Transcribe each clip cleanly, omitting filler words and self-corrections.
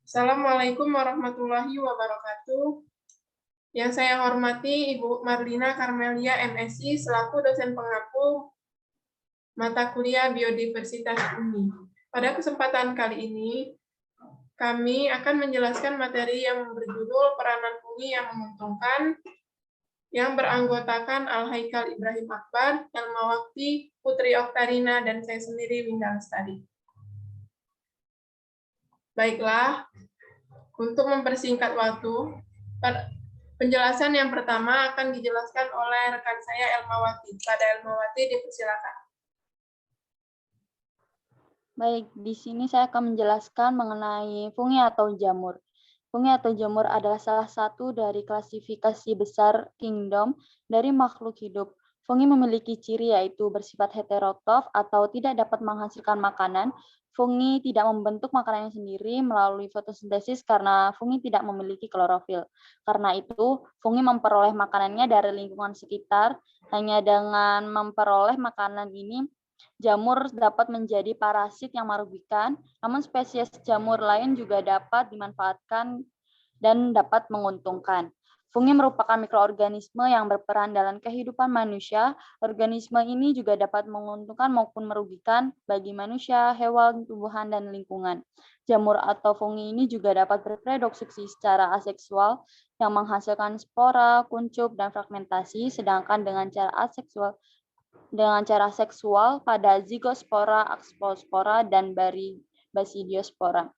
Assalamualaikum warahmatullahi wabarakatuh. Yang saya hormati Ibu Marlina Karmelia, MSI, selaku dosen pengampu mata kuliah Biodiversitas UNI. Pada kesempatan kali ini, kami akan menjelaskan materi yang berjudul Peranan fungi yang menguntungkan, yang beranggotakan Al-Haikal Ibrahim Akbar, Elmawati, Putri Oktarina, dan saya sendiri, Winda Lestari. Baiklah, untuk mempersingkat waktu, penjelasan yang pertama akan dijelaskan oleh rekan saya Elmawati. Pada Elmawati, dipersilakan. Baik, di sini saya akan menjelaskan mengenai fungi atau jamur. Fungi atau jamur adalah salah satu dari klasifikasi besar kingdom dari makhluk hidup. Fungi memiliki ciri yaitu bersifat heterotrof atau tidak dapat menghasilkan makanan. Fungi tidak membentuk makanannya sendiri melalui fotosintesis karena fungi tidak memiliki klorofil. Karena itu, fungi memperoleh makanannya dari lingkungan sekitar. Hanya dengan memperoleh makanan ini, jamur dapat menjadi parasit yang merugikan, namun spesies jamur lain juga dapat dimanfaatkan dan dapat menguntungkan. Fungi merupakan mikroorganisme yang berperan dalam kehidupan manusia. Organisme ini juga dapat menguntungkan maupun merugikan bagi manusia, hewan, tumbuhan, dan lingkungan. Jamur atau fungi ini juga dapat bereproduksi secara aseksual yang menghasilkan spora, kuncup, dan fragmentasi, sedangkan dengan cara seksual pada zigospora, ascospora, dan basidiospora.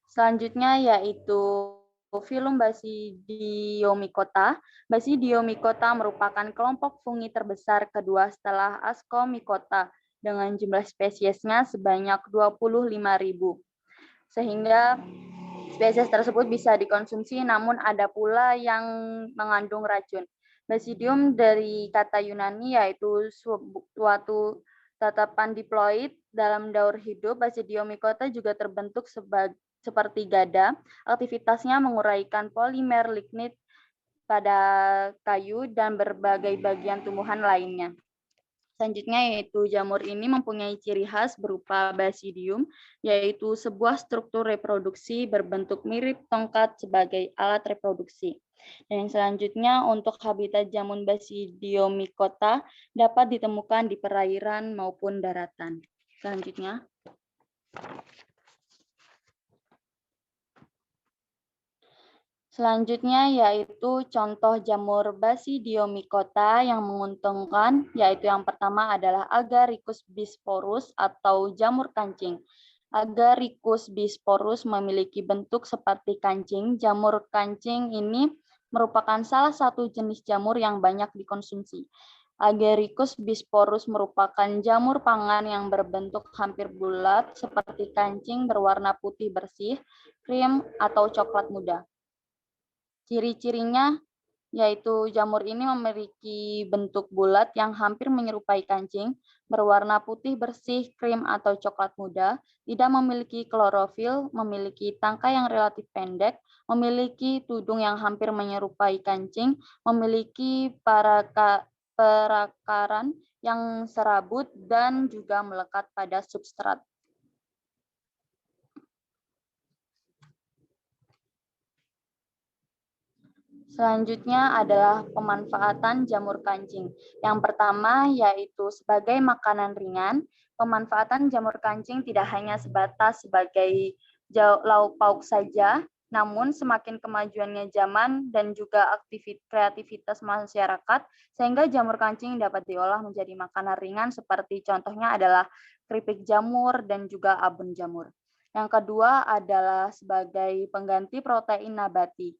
Selanjutnya yaitu filum Basidiomycota. Basidiomycota merupakan kelompok fungi terbesar kedua setelah Ascomycota dengan jumlah spesiesnya sebanyak 25.000. Sehingga spesies tersebut bisa dikonsumsi, namun ada pula yang mengandung racun. Basidium dari kata Yunani yaitu suatu tatapan diploid dalam daur hidup. Basidiomycota juga terbentuk seperti gada. Aktivitasnya menguraikan polimer lignit pada kayu dan berbagai bagian tumbuhan lainnya. Selanjutnya yaitu jamur ini mempunyai ciri khas berupa basidium, yaitu sebuah struktur reproduksi berbentuk mirip tongkat sebagai alat reproduksi. Dan selanjutnya untuk habitat jamur Basidiomycota dapat ditemukan di perairan maupun daratan. Selanjutnya. Selanjutnya yaitu contoh jamur Basidiomycota yang menguntungkan, yaitu yang pertama adalah Agaricus bisporus atau jamur kancing. Agaricus bisporus memiliki bentuk seperti kancing. Jamur kancing ini merupakan salah satu jenis jamur yang banyak dikonsumsi. Agaricus bisporus merupakan jamur pangan yang berbentuk hampir bulat seperti kancing berwarna putih bersih, krim, atau coklat muda. Ciri-cirinya yaitu jamur ini memiliki bentuk bulat yang hampir menyerupai kancing, berwarna putih bersih, krim atau coklat muda, tidak memiliki klorofil, memiliki tangkai yang relatif pendek, memiliki tudung yang hampir menyerupai kancing, memiliki perakaran yang serabut, dan juga melekat pada substrat. Selanjutnya adalah pemanfaatan jamur kancing. Yang pertama yaitu sebagai makanan ringan. Pemanfaatan jamur kancing tidak hanya sebatas sebagai lauk pauk saja, namun semakin kemajuannya zaman dan juga kreativitas masyarakat, sehingga jamur kancing dapat diolah menjadi makanan ringan seperti contohnya adalah keripik jamur dan juga abon jamur. Yang kedua adalah sebagai pengganti protein nabati.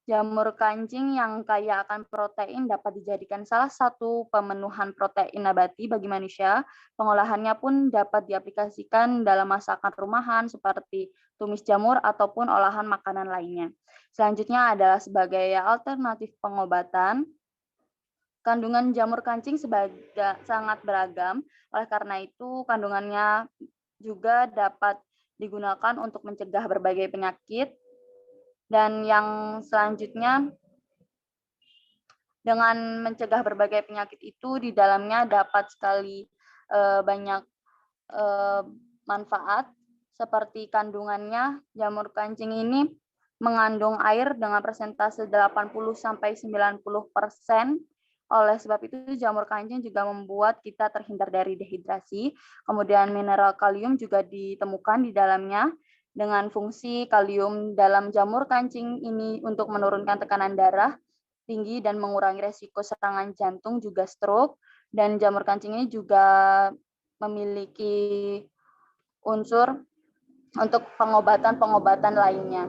Jamur kancing yang kaya akan protein dapat dijadikan salah satu pemenuhan protein nabati bagi manusia. Pengolahannya pun dapat diaplikasikan dalam masakan rumahan seperti tumis jamur ataupun olahan makanan lainnya. Selanjutnya adalah sebagai alternatif pengobatan. Kandungan jamur kancing sangat beragam, oleh karena itu kandungannya juga dapat digunakan untuk mencegah berbagai penyakit. Dan yang selanjutnya Dengan mencegah berbagai penyakit itu, di dalamnya dapat sekali banyak manfaat, seperti kandungannya. Jamur kancing ini mengandung air dengan persentase 80-90%. Oleh sebab itu, jamur kancing juga membuat kita terhindar dari dehidrasi. Kemudian mineral kalium juga ditemukan di dalamnya. Dengan fungsi kalium dalam jamur kancing ini untuk menurunkan tekanan darah tinggi dan mengurangi resiko serangan jantung juga stroke. Dan jamur kancing ini juga memiliki unsur untuk pengobatan-pengobatan lainnya.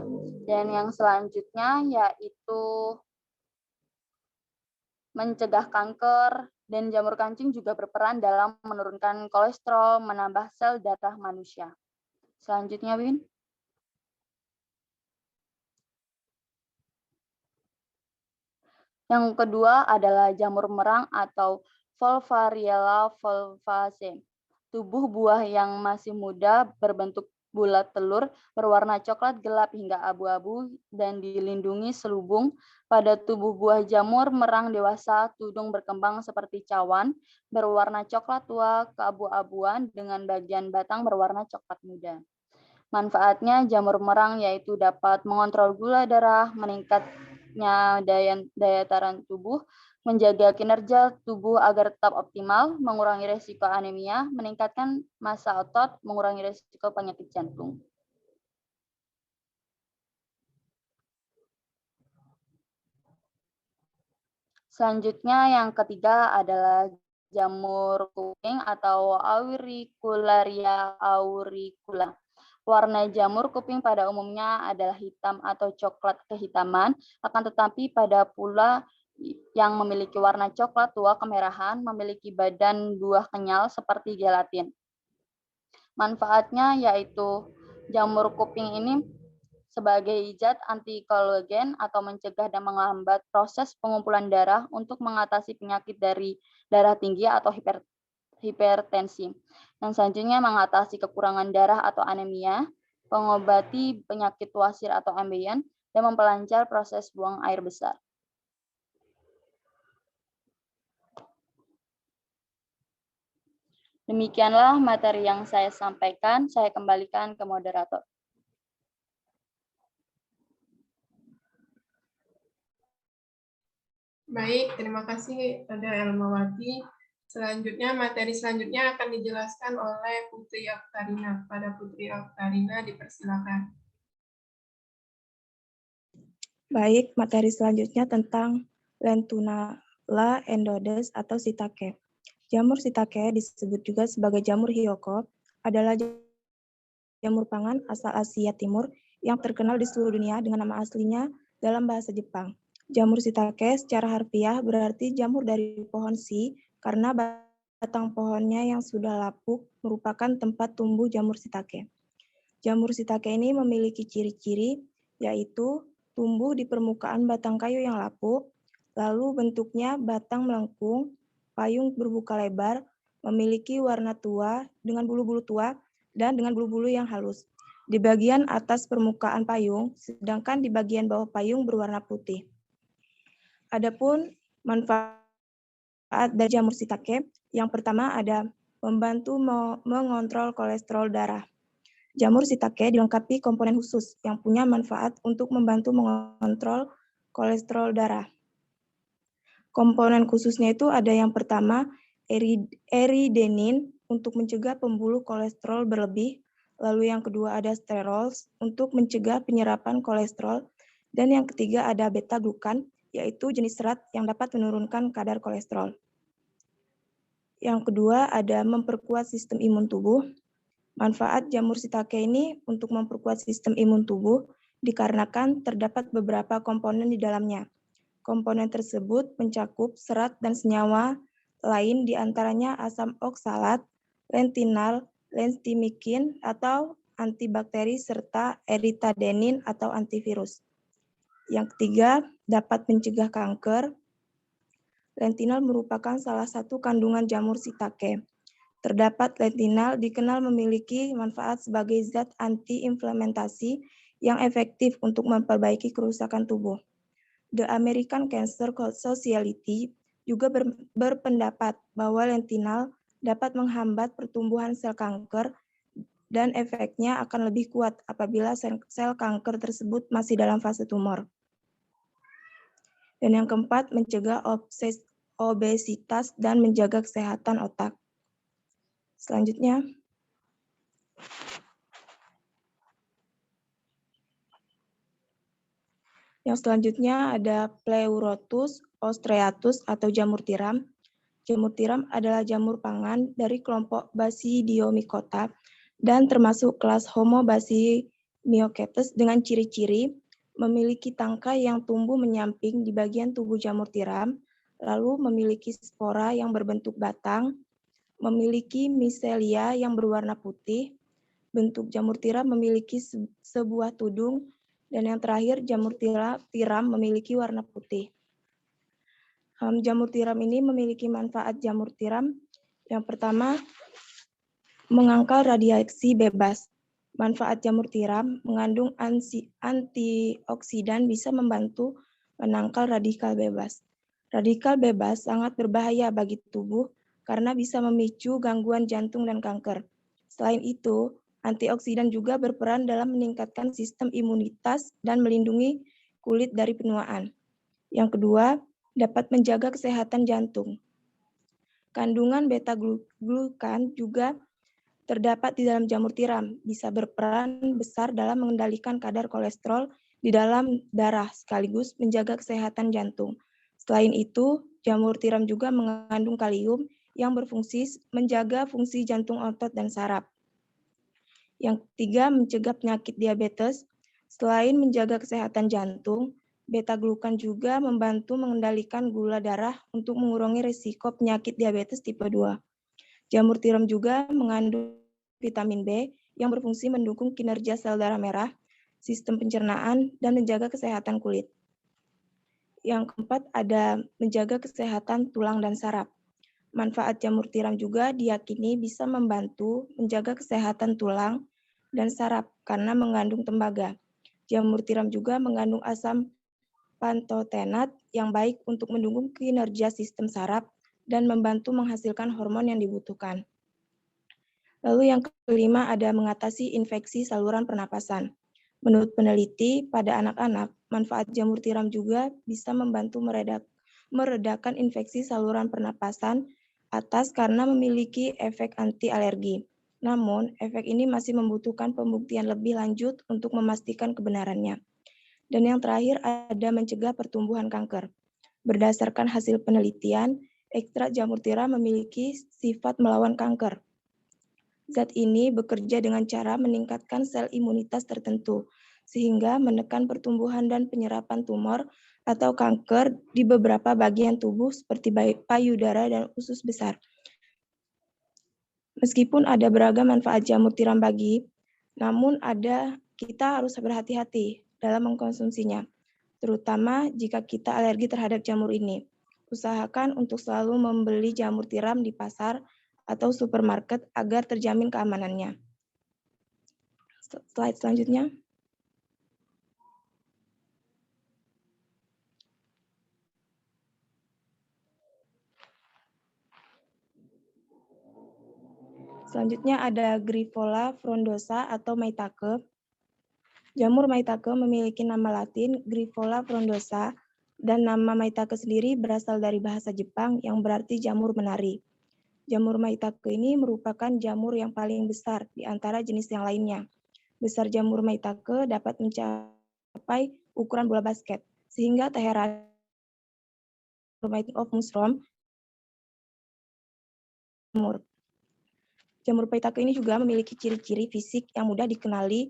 Dan yang selanjutnya yaitu mencegah kanker, dan jamur kancing juga berperan dalam menurunkan kolesterol, menambah sel darah manusia. Selanjutnya, Win. Yang kedua adalah jamur merang atau Volvariella volvaceae. Tubuh buah yang masih muda berbentuk bulat telur, berwarna coklat gelap hingga abu-abu, dan dilindungi selubung. Pada tubuh buah jamur merang dewasa, tudung berkembang seperti cawan, berwarna coklat tua keabu-abuan dengan bagian batang berwarna coklat muda. Manfaatnya jamur merang yaitu dapat mengontrol gula darah, meningkatnya daya tahan tubuh, menjaga kinerja tubuh agar tetap optimal, mengurangi resiko anemia, meningkatkan massa otot, mengurangi resiko penyakit jantung. Selanjutnya yang ketiga adalah jamur kuping atau Auricularia auricula. Warna jamur kuping pada umumnya adalah hitam atau coklat kehitaman, akan tetapi pada pula yang memiliki warna coklat tua kemerahan, memiliki badan buah kenyal seperti gelatin. Manfaatnya yaitu jamur kuping ini sebagai zat anti-kolagen atau mencegah dan menghambat proses pengumpulan darah untuk mengatasi penyakit dari darah tinggi atau hipertensi. Yang selanjutnya mengatasi kekurangan darah atau anemia, mengobati penyakit wasir atau ambeien, dan memperlancar proses buang air besar. Demikianlah materi yang saya sampaikan. Saya kembalikan ke moderator. Baik, terima kasih Pada Elmawati. Selanjutnya, materi selanjutnya akan dijelaskan oleh Putri Oktarina. Pada Putri Oktarina, dipersilakan. Baik, materi selanjutnya tentang Lentula endodes atau shiitake. Jamur shiitake disebut juga sebagai jamur hiyoko, adalah jamur pangan asal Asia Timur yang terkenal di seluruh dunia dengan nama aslinya dalam bahasa Jepang. Jamur shiitake secara harfiah berarti jamur dari pohon shi, karena batang pohonnya yang sudah lapuk merupakan tempat tumbuh jamur shiitake. Jamur shiitake ini memiliki ciri-ciri, yaitu tumbuh di permukaan batang kayu yang lapuk, lalu bentuknya batang melengkung, payung berbuka lebar, memiliki warna tua dengan bulu-bulu tua, dan dengan bulu-bulu yang halus di bagian atas permukaan payung, sedangkan di bagian bawah payung berwarna putih. Adapun manfaat dari jamur shiitake, yang pertama ada membantu mengontrol kolesterol darah. Jamur shiitake dilengkapi komponen khusus yang punya manfaat untuk membantu mengontrol kolesterol darah. Komponen khususnya itu ada yang pertama, eridenin untuk mencegah pembuluh kolesterol berlebih, lalu yang kedua ada sterols untuk mencegah penyerapan kolesterol, dan yang ketiga ada beta-glukan, yaitu jenis serat yang dapat menurunkan kadar kolesterol. Yang kedua ada memperkuat sistem imun tubuh. Manfaat jamur shiitake ini untuk memperkuat sistem imun tubuh dikarenakan terdapat beberapa komponen di dalamnya. Komponen tersebut mencakup serat dan senyawa lain diantaranya asam oksalat, lentinal, lentimikin atau antibakteri, serta eritadenin atau antivirus. Yang ketiga, dapat mencegah kanker. Lentinal merupakan salah satu kandungan jamur shiitake. Terdapat lentinal dikenal memiliki manfaat sebagai zat anti-inflamentasi yang efektif untuk memperbaiki kerusakan tubuh. The American Cancer Society juga berpendapat bahwa lentinal dapat menghambat pertumbuhan sel kanker dan efeknya akan lebih kuat apabila sel kanker tersebut masih dalam fase tumor. Dan yang keempat, mencegah obesitas dan menjaga kesehatan otak. Selanjutnya, yang selanjutnya ada Pleurotus ostreatus atau jamur tiram. Jamur tiram adalah jamur pangan dari kelompok Basidiomycota dan termasuk kelas Homobasimyocetes dengan ciri-ciri memiliki tangkai yang tumbuh menyamping di bagian tubuh jamur tiram, lalu memiliki spora yang berbentuk batang, memiliki miselia yang berwarna putih, bentuk jamur tiram memiliki sebuah tudung, dan yang terakhir jamur tiram memiliki warna putih. Jamur tiram ini memiliki manfaat jamur tiram. Yang pertama, mengangkal radiasi bebas. Manfaat jamur tiram mengandung antioksidan bisa membantu menangkal radikal bebas. Radikal bebas sangat berbahaya bagi tubuh karena bisa memicu gangguan jantung dan kanker. Selain itu, antioksidan juga berperan dalam meningkatkan sistem imunitas dan melindungi kulit dari penuaan. Yang kedua, dapat menjaga kesehatan jantung. Kandungan beta-glukan juga terdapat di dalam jamur tiram, bisa berperan besar dalam mengendalikan kadar kolesterol di dalam darah sekaligus menjaga kesehatan jantung. Selain itu, jamur tiram juga mengandung kalium yang berfungsi menjaga fungsi jantung, otot, dan saraf. Yang ketiga, mencegah penyakit diabetes. Selain menjaga kesehatan jantung, beta-glukan juga membantu mengendalikan gula darah untuk mengurangi risiko penyakit diabetes tipe 2. Jamur tiram juga mengandung vitamin B yang berfungsi mendukung kinerja sel darah merah, sistem pencernaan, dan menjaga kesehatan kulit. Yang keempat ada menjaga kesehatan tulang dan saraf. Manfaat jamur tiram juga diyakini bisa membantu menjaga kesehatan tulang dan saraf karena mengandung tembaga. Jamur tiram juga mengandung asam pantotenat yang baik untuk mendukung kinerja sistem saraf dan membantu menghasilkan hormon yang dibutuhkan. Lalu yang kelima ada mengatasi infeksi saluran pernapasan. Menurut peneliti, pada anak-anak, manfaat jamur tiram juga bisa membantu meredakan infeksi saluran pernapasan atas karena memiliki efek anti alergi. Namun, efek ini masih membutuhkan pembuktian lebih lanjut untuk memastikan kebenarannya. Dan yang terakhir ada mencegah pertumbuhan kanker. Berdasarkan hasil penelitian, ekstrak jamur tiram memiliki sifat melawan kanker. Zat ini bekerja dengan cara meningkatkan sel imunitas tertentu, sehingga menekan pertumbuhan dan penyerapan tumor atau kanker di beberapa bagian tubuh seperti payudara dan usus besar. Meskipun ada beragam manfaat jamur tiram namun kita harus berhati-hati dalam mengkonsumsinya, terutama jika kita alergi terhadap jamur ini. Usahakan untuk selalu membeli jamur tiram di pasar atau supermarket agar terjamin keamanannya. Slide selanjutnya. Selanjutnya ada Grifola frondosa atau maitake. Jamur maitake memiliki nama latin Grifola frondosa dan nama maitake sendiri berasal dari bahasa Jepang yang berarti jamur menari. Jamur maitake ini merupakan jamur yang paling besar di antara jenis yang lainnya. Besar jamur maitake dapat mencapai ukuran bola basket, sehingga tak heran of mushroom jamur. Jamur maitake ini juga memiliki ciri-ciri fisik yang mudah dikenali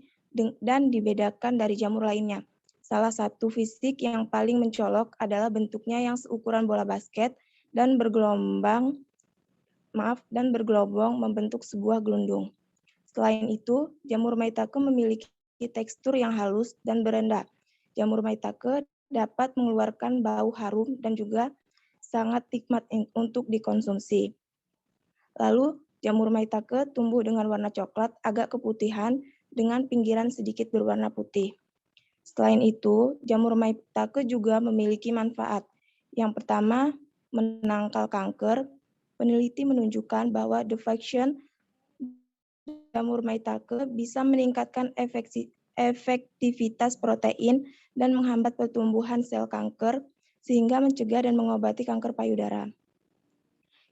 dan dibedakan dari jamur lainnya. Salah satu fisik yang paling mencolok adalah bentuknya yang seukuran bola basket dan bergelombang membentuk sebuah gelundung. Selain itu, jamur maitake memiliki tekstur yang halus dan berendah. Jamur maitake dapat mengeluarkan bau harum dan juga sangat nikmat untuk dikonsumsi. Lalu, jamur maitake tumbuh dengan warna coklat agak keputihan dengan pinggiran sedikit berwarna putih. Selain itu, jamur maitake juga memiliki manfaat. Yang pertama, menangkal kanker. Peneliti menunjukkan bahwa defaction jamur maitake bisa meningkatkan efektivitas protein dan menghambat pertumbuhan sel kanker, sehingga mencegah dan mengobati kanker payudara.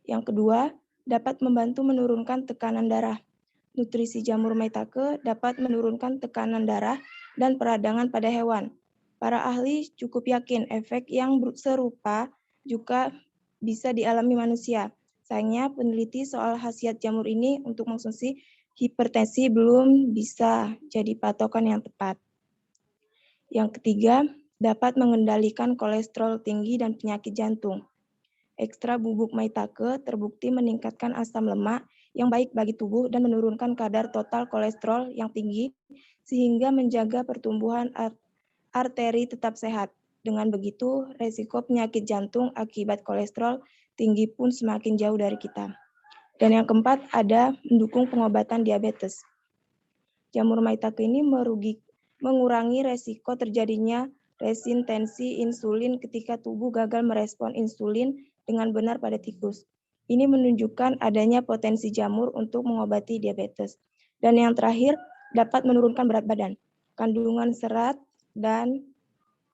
Yang kedua, dapat membantu menurunkan tekanan darah. Nutrisi jamur maitake dapat menurunkan tekanan darah dan peradangan pada hewan. Para ahli cukup yakin efek yang serupa juga bisa dialami manusia. Sayangnya, peneliti soal khasiat jamur ini untuk mengkonsumsi hipertensi belum bisa jadi patokan yang tepat. Yang ketiga, dapat mengendalikan kolesterol tinggi dan penyakit jantung. Ekstrak bubuk maitake terbukti meningkatkan asam lemak yang baik bagi tubuh dan menurunkan kadar total kolesterol yang tinggi, sehingga menjaga pertumbuhan arteri tetap sehat. Dengan begitu, resiko penyakit jantung akibat kolesterol tinggi pun semakin jauh dari kita. Dan yang keempat, ada mendukung pengobatan diabetes. Jamur maitake ini mengurangi resiko terjadinya resistensi insulin ketika tubuh gagal merespon insulin dengan benar pada tikus. Ini menunjukkan adanya potensi jamur untuk mengobati diabetes. Dan yang terakhir, dapat menurunkan berat badan. Kandungan serat dan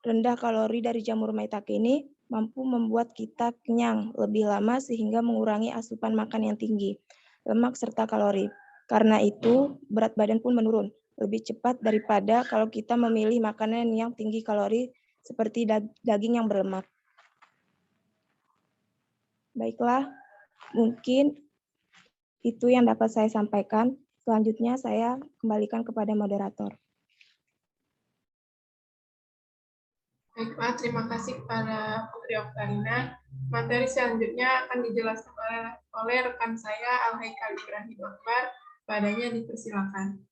rendah kalori dari jamur maitake ini mampu membuat kita kenyang lebih lama sehingga mengurangi asupan makan yang tinggi, lemak serta kalori. Karena itu, berat badan pun menurun lebih cepat daripada kalau kita memilih makanan yang tinggi kalori seperti daging yang berlemak. Baiklah, mungkin itu yang dapat saya sampaikan. Selanjutnya saya kembalikan kepada moderator. Baiklah, terima kasih kepada Putri Oktarina. Materi selanjutnya akan dijelaskan oleh rekan saya, Al-Haikal Ibrahim Akbar. Padanya dipersilakan.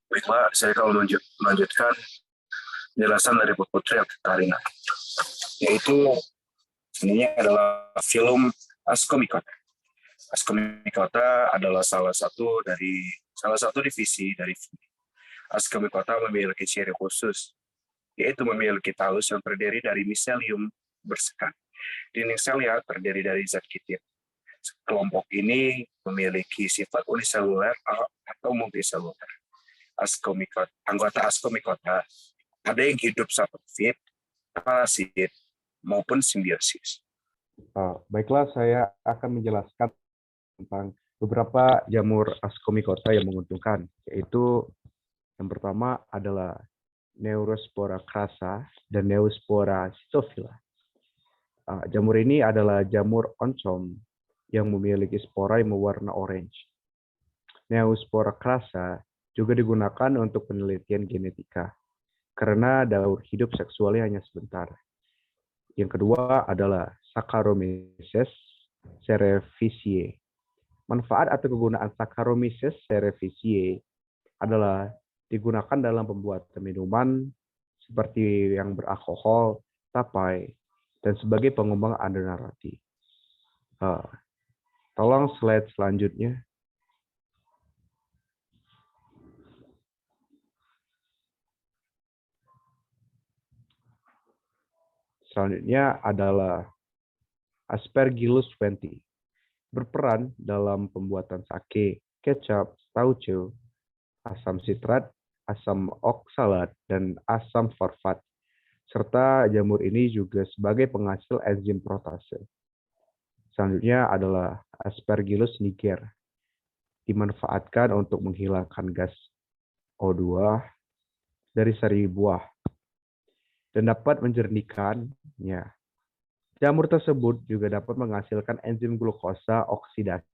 Baiklah, saya akan melanjutkan penjelasan dari Putri Oktarina, yaitu ini adalah film Ascomycota. Ascomycota adalah salah satu divisi dari fungi. Ascomycota memiliki ciri khusus, yaitu memiliki talus yang terdiri dari miselium bersekat. Dinding selnya terdiri dari zat kitin. Kelompok ini memiliki sifat uniseluler atau multiseluler. Anggota Ascomycota ada yang hidup saprofit, parasit, maupun simbiosis. Baiklah, saya akan menjelaskan tentang beberapa jamur Ascomycota yang menguntungkan, yaitu yang pertama adalah Neurospora crassa dan Neurospora cystophila. Jamur ini adalah jamur oncom yang memiliki spora yang berwarna orange. Neurospora crassa juga digunakan untuk penelitian genetika, karena daur hidup seksualnya hanya sebentar. Yang kedua adalah Saccharomyces cerevisiae. Manfaat atau kegunaan Saccharomyces cerevisiae adalah digunakan dalam pembuatan minuman seperti yang beralkohol, tapai, dan sebagai pengembang adonan roti. Tolong slide selanjutnya. Selanjutnya adalah Aspergillus venti. Berperan dalam pembuatan sake, kecap, tauco, asam sitrat, asam oksalat, dan asam forfat. Serta jamur ini juga sebagai penghasil enzim protase. Selanjutnya adalah Aspergillus niger. Dimanfaatkan untuk menghilangkan gas O2 dari sari buah dan dapat menjernihkannya. Jamur tersebut juga dapat menghasilkan enzim glukosa oksidasi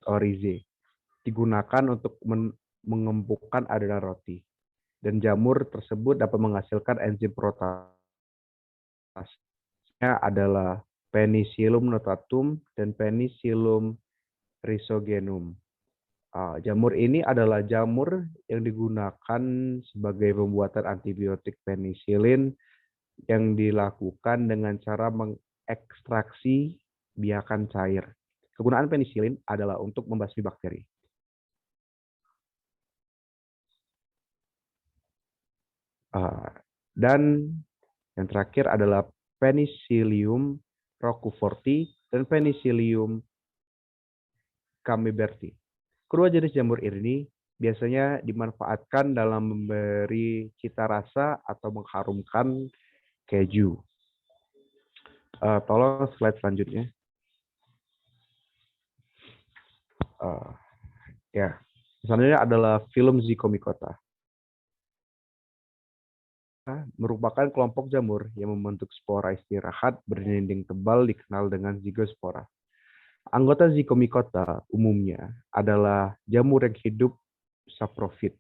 orize, digunakan untuk mengempukkan adonan roti. Dan jamur tersebut dapat menghasilkan enzim protase. Adalah Penicillium notatum dan Penicillium rhizogenum. Jamur ini adalah jamur yang digunakan sebagai pembuatan antibiotik penisilin yang dilakukan dengan cara mengekstraksi biakan cair. Kegunaan penisilin adalah untuk membasmi bakteri. Dan yang terakhir adalah Penicillium roqueforti dan Penicillium camemberti. Kedua jenis jamur ini biasanya dimanfaatkan dalam memberi cita rasa atau mengharumkan keju. Tolong slide selanjutnya. Selanjutnya adalah Phylum Zygomicota. Merupakan kelompok jamur yang membentuk spora istirahat berdinding tebal dikenal dengan zygospora. Anggota Zygomicota umumnya adalah jamur yang hidup saprofit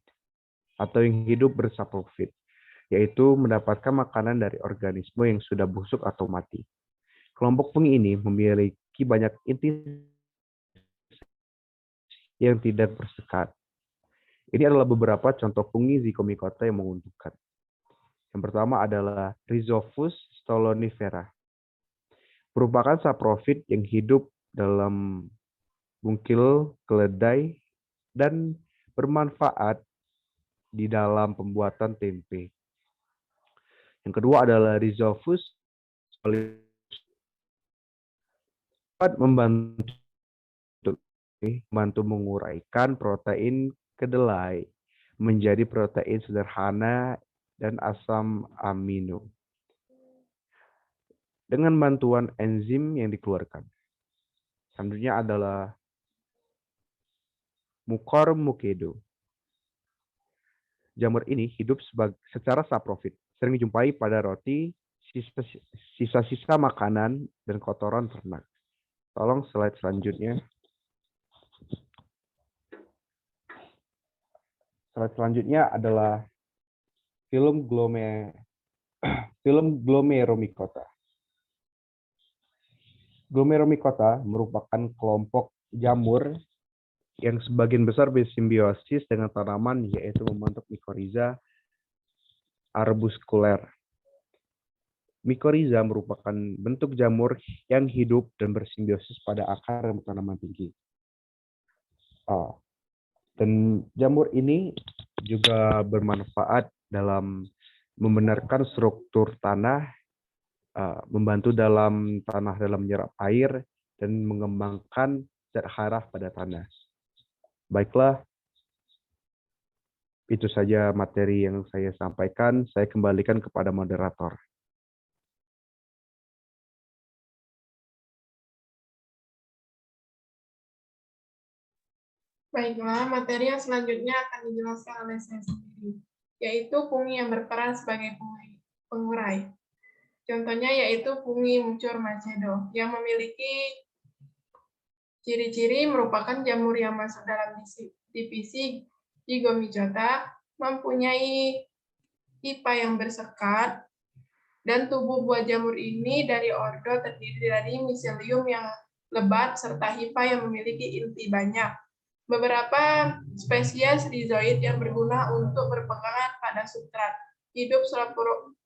atau yang hidup bersaprofit, yaitu mendapatkan makanan dari organisme yang sudah busuk atau mati. Kelompok fungi ini memiliki banyak inti yang tidak bersekat. Ini adalah beberapa contoh fungi Zygomicota yang menguntungkan. Yang pertama adalah Rhizophus stolonifera. Merupakan saprofit yang hidup dalam bungkil keledai dan bermanfaat di dalam pembuatan tempe. Yang kedua adalah Rhizophus dapat membantu menguraikan protein kedelai menjadi protein sederhana dan asam amino dengan bantuan enzim yang dikeluarkan. Selanjutnya adalah Mucor mucedo. Jamur ini hidup secara saprofit, sering dijumpai pada roti, sisa-sisa makanan, dan kotoran ternak. Tolong slide selanjutnya. Slide selanjutnya adalah Phylum Glomeromycota. Glomeromycota merupakan kelompok jamur yang sebagian besar bersimbiosis dengan tanaman, yaitu membentuk mycorrhiza arbuskuler. Mycorrhiza merupakan bentuk jamur yang hidup dan bersimbiosis pada akar tanaman tinggi. Dan jamur ini juga bermanfaat dalam membenarkan struktur tanah, membantu dalam tanah dalam menyerap air, dan mengembangkan zat hara pada tanah. Baiklah, itu saja materi yang saya sampaikan. Saya kembalikan kepada moderator. Baiklah, materi yang selanjutnya akan dijelaskan oleh saya sendiri, yaitu fungi yang berperan sebagai pengurai. Contohnya yaitu fungi Mucor macedo, yang memiliki ciri-ciri merupakan jamur yang masuk dalam divisi Zygomicota, mempunyai pipa yang bersekat, dan tubuh buah jamur ini dari ordo terdiri dari miselium yang lebat serta hifa yang memiliki inti banyak. Beberapa spesies rhizoid yang berguna untuk berpegangan pada substrat. Hidup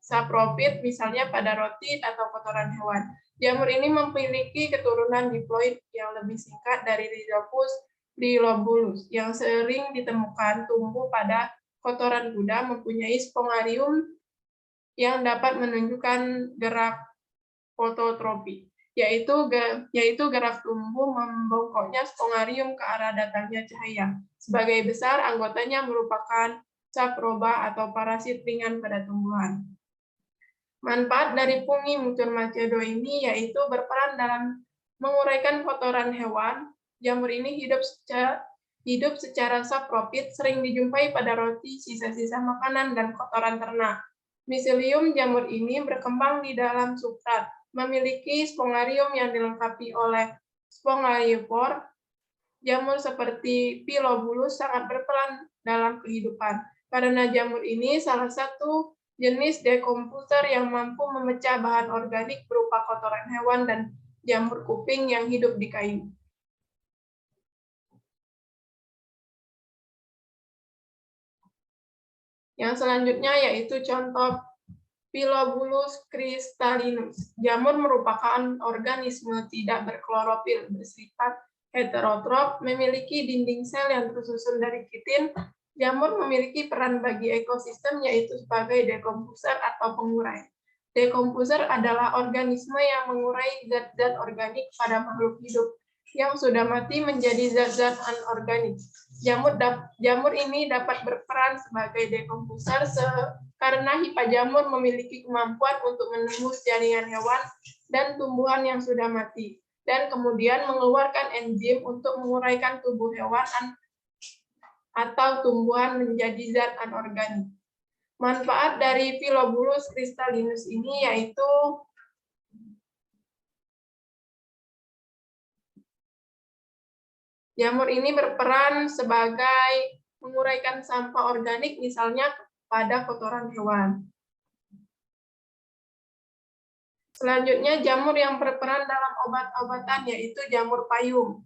saprofit misalnya pada roti atau kotoran hewan. Jamur ini memiliki keturunan diploid yang lebih singkat dari Rhizopus trilobulus yang sering ditemukan tumbuh pada kotoran kuda, mempunyai spongarium yang dapat menunjukkan gerak fototropi, yaitu gerak tumbuh membongkoknya spongarium ke arah datangnya cahaya. Sebagai besar, anggotanya merupakan saproba atau parasit ringan pada tumbuhan. Manfaat dari fungi Mucor macedo ini yaitu berperan dalam menguraikan kotoran hewan. Jamur ini hidup secara saprofit, sering dijumpai pada roti, sisa-sisa makanan, dan kotoran ternak. Miselium jamur ini berkembang di dalam substrat, memiliki spongarium yang dilengkapi oleh spongariofor. Jamur seperti Pilobulus sangat berperan dalam kehidupan, karena jamur ini salah satu jenis dekomposer yang mampu memecah bahan organik berupa kotoran hewan dan jamur kuping yang hidup di kayu. Yang selanjutnya yaitu contoh Philobulus crystallinus. Jamur merupakan organisme tidak berklorofil bersifat heterotrof, memiliki dinding sel yang tersusun dari kitin. Jamur memiliki peran bagi ekosistem, yaitu sebagai dekomposer atau pengurai. Dekomposer adalah organisme yang mengurai zat-zat organik pada makhluk hidup yang sudah mati menjadi zat-zat anorganik. Jamur ini dapat berperan sebagai dekomposer karena hifa jamur memiliki kemampuan untuk menembus jaringan hewan dan tumbuhan yang sudah mati, dan kemudian mengeluarkan enzim untuk menguraikan tubuh hewan atau tumbuhan menjadi zat anorganik. Manfaat dari Philobulus crystallinus ini yaitu jamur ini berperan sebagai menguraikan sampah organik, misalnya pada kotoran hewan. Selanjutnya, jamur yang berperan dalam obat-obatan yaitu jamur payung.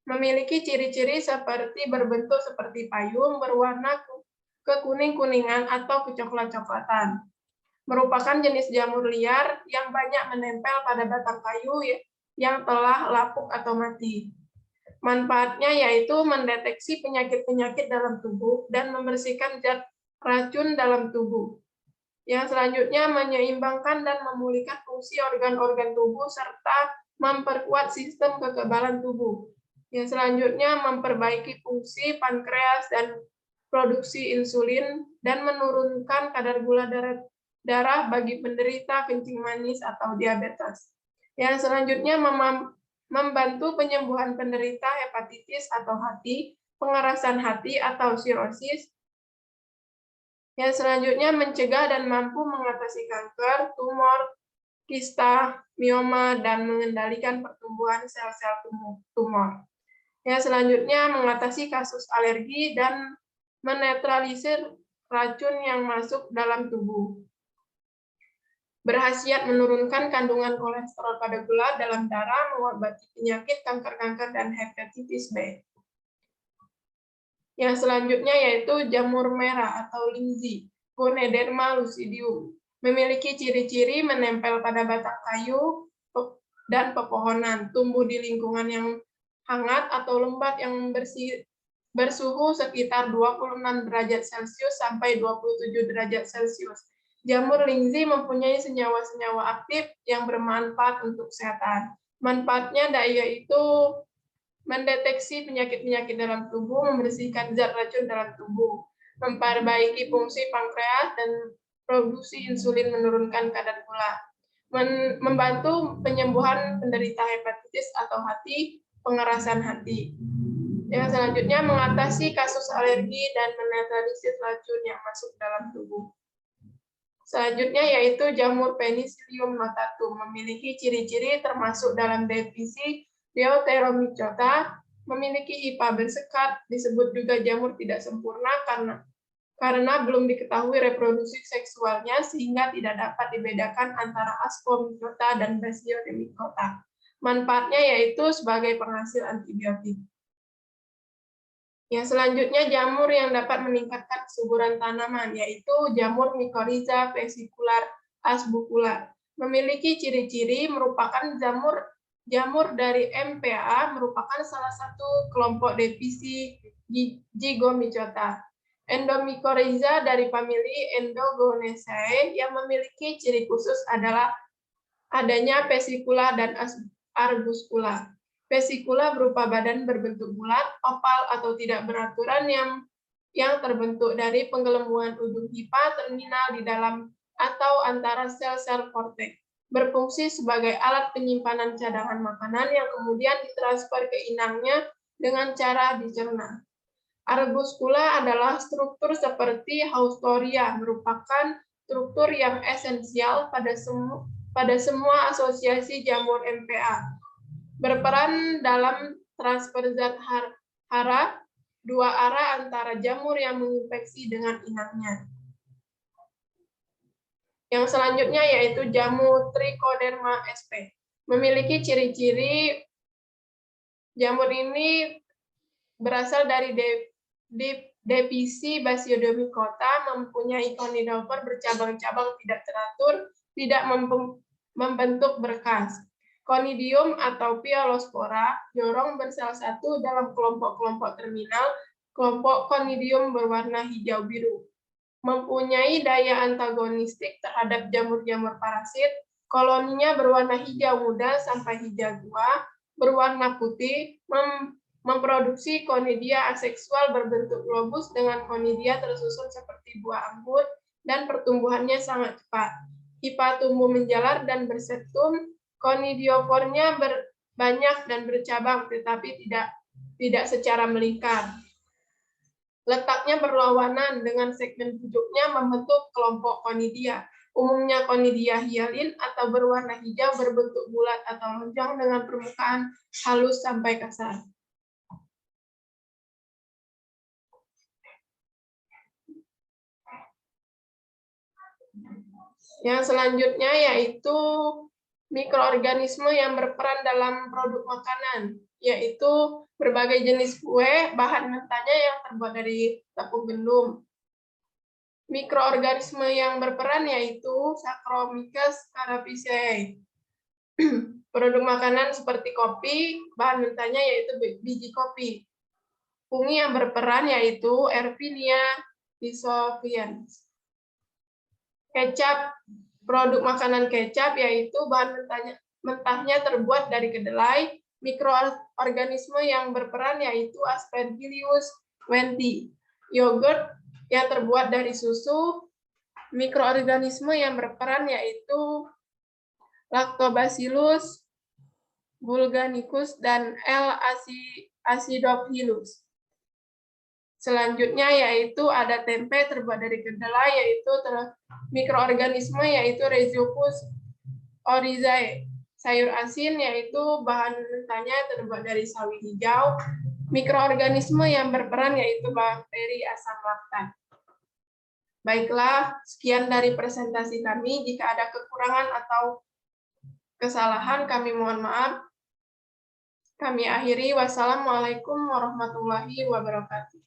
Memiliki ciri-ciri seperti berbentuk seperti payung, berwarna kekuning-kuningan atau kecoklat-coklatan. Merupakan jenis jamur liar yang banyak menempel pada batang kayu yang telah lapuk atau mati. Manfaatnya yaitu mendeteksi penyakit-penyakit dalam tubuh dan membersihkan zat racun dalam tubuh. Yang selanjutnya, menyeimbangkan dan memulihkan fungsi organ-organ tubuh serta memperkuat sistem kekebalan tubuh. Yang selanjutnya, memperbaiki fungsi pankreas dan produksi insulin dan menurunkan kadar gula darah bagi penderita kencing manis atau diabetes. Yang selanjutnya, membantu penyembuhan penderita hepatitis atau hati, pengerasan hati atau sirosis. Yang selanjutnya, mencegah dan mampu mengatasi kanker, tumor, kista, mioma, dan mengendalikan pertumbuhan sel-sel tumor. Yang selanjutnya, mengatasi kasus alergi dan menetralisir racun yang masuk dalam tubuh. Berkhasiat menurunkan kandungan kolesterol pada gula dalam darah, mengobati penyakit kanker-kanker dan hepatitis B. Yang selanjutnya yaitu jamur merah atau lingzi, Ganoderma lucidium. Memiliki ciri-ciri menempel pada batang kayu dan pepohonan, tumbuh di lingkungan yang hangat atau lembab yang bersuhu sekitar 26 derajat Celcius sampai 27 derajat Celcius. Jamur lingzi mempunyai senyawa-senyawa aktif yang bermanfaat untuk kesehatan. Manfaatnya yaitu mendeteksi penyakit-penyakit dalam tubuh, membersihkan zat racun dalam tubuh, memperbaiki fungsi pankreas dan produksi insulin, menurunkan kadar gula, membantu penyembuhan penderita hepatitis atau hati, pengerasan hati. Yang selanjutnya, mengatasi kasus alergi dan menetralisir racun yang masuk dalam tubuh. Selanjutnya yaitu jamur Penicillium notatum, memiliki ciri-ciri termasuk dalam divisi Deuteromycota, memiliki hifa bersekat, disebut juga jamur tidak sempurna karena belum diketahui reproduksi seksualnya sehingga tidak dapat dibedakan antara Ascomycota dan Basidiomycota. Manfaatnya yaitu sebagai penghasil antibiotik. Yang selanjutnya, jamur yang dapat meningkatkan kesuburan tanaman, yaitu jamur Mycorrhiza vesicular asbucula. Memiliki ciri-ciri merupakan jamur dari MPA, merupakan salah satu kelompok divisi Zygomycota. Endomycorrhiza dari famili Endogonaceae yang memiliki ciri khusus adalah adanya vesicula dan arbuscula. Vesicula berupa badan berbentuk bulat, oval atau tidak beraturan yang terbentuk dari penggelembungan ujung hifa terminal di dalam atau antara sel-sel korteks. Berfungsi sebagai alat penyimpanan cadangan makanan yang kemudian ditransfer ke inangnya dengan cara dicerna. Arbuscula adalah struktur seperti Haustoria, merupakan struktur yang esensial pada semua asosiasi jamur MPA. Berperan dalam transfer zat hara dua arah antara jamur yang menginfeksi dengan inangnya. Yang selanjutnya yaitu jamur Trichoderma sp. Memiliki ciri-ciri jamur ini berasal dari Divisi Basidiomycota mempunyai konidofor bercabang-cabang tidak teratur, tidak membentuk berkas. Konidium atau Pialospora jorong bersalah satu dalam kelompok-kelompok terminal, kelompok konidium berwarna hijau biru. Mempunyai daya antagonistik terhadap jamur-jamur parasit, koloninya berwarna hijau muda sampai hijau tua, berwarna putih, memproduksi konidia aseksual berbentuk globus dengan konidia tersusun seperti buah anggur, dan pertumbuhannya sangat cepat. Hipa tumbuh menjalar dan berseptum, konidiofornya banyak dan bercabang, tetapi tidak secara melingkar. Letaknya berlawanan dengan segmen pojoknya membentuk kelompok konidia. Umumnya konidia hialin atau berwarna hijau berbentuk bulat atau lonjong dengan permukaan halus sampai kasar. Yang selanjutnya yaitu mikroorganisme yang berperan dalam produk makanan, yaitu berbagai jenis kue, bahan mentahnya yang terbuat dari tepung gandum. Mikroorganisme yang berperan yaitu Saccharomyces cerevisiae. Produk makanan seperti kopi, bahan mentahnya yaitu biji kopi. Fungi yang berperan yaitu Erwinia dissolvans. Kecap, produk makanan kecap yaitu bahan mentahnya terbuat dari kedelai. Mikroorganisme yang berperan yaitu Aspergillus wendti. Yogurt yang terbuat dari susu. Mikroorganisme yang berperan yaitu Lactobacillus bulganicus dan L. acidophilus. Selanjutnya yaitu ada tempe terbuat dari kedelai, yaitu mikroorganisme yaitu Rhizopus oryzae. Sayur asin yaitu bahan mentahnya terbuat dari sawi hijau. Mikroorganisme yang berperan yaitu bakteri asam laktat. Baiklah, sekian dari presentasi kami. Jika ada kekurangan atau kesalahan, kami mohon maaf. Kami akhiri. Wassalamualaikum warahmatullahi wabarakatuh.